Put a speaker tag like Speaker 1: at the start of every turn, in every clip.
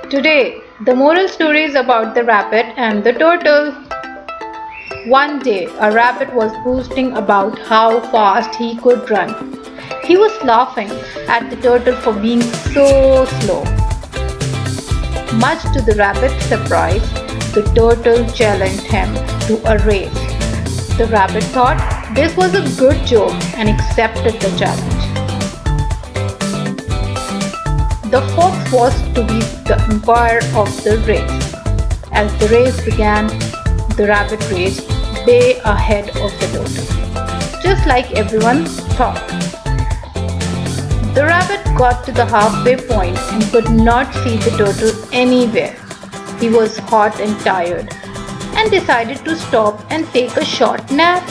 Speaker 1: Today, the moral story is about the rabbit and the turtle. One day, a rabbit was boasting about how fast he could run. He was laughing at the turtle for being so slow. Much to the rabbit's surprise, the turtle challenged him to a race. The rabbit thought this was a good joke and accepted the challenge. The fox was to be the umpire of the race. As the race began, the rabbit raced way ahead of the turtle, just like everyone thought. The rabbit got to the halfway point and could not see the turtle anywhere. He was hot and tired and decided to stop and take a short nap.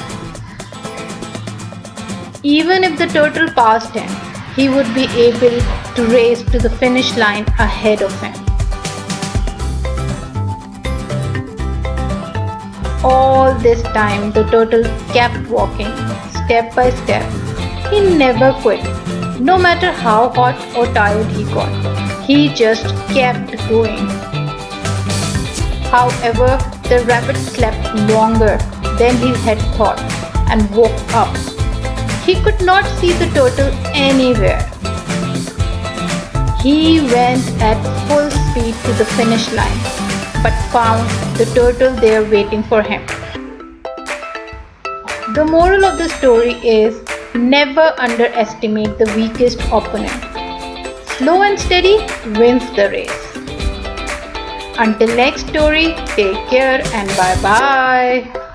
Speaker 1: Even if the turtle passed him, he would be able to race to the finish line ahead of him. All this time, the turtle kept walking, step by step. He never quit. No matter how hot or tired he got, he just kept going. However, the rabbit slept longer than he had thought and woke up. He could not see the turtle anywhere. He went at full speed to the finish line, but found the turtle there waiting for him. The moral of the story is never underestimate the weakest opponent. Slow and steady wins the race. Until next story, take care and bye bye.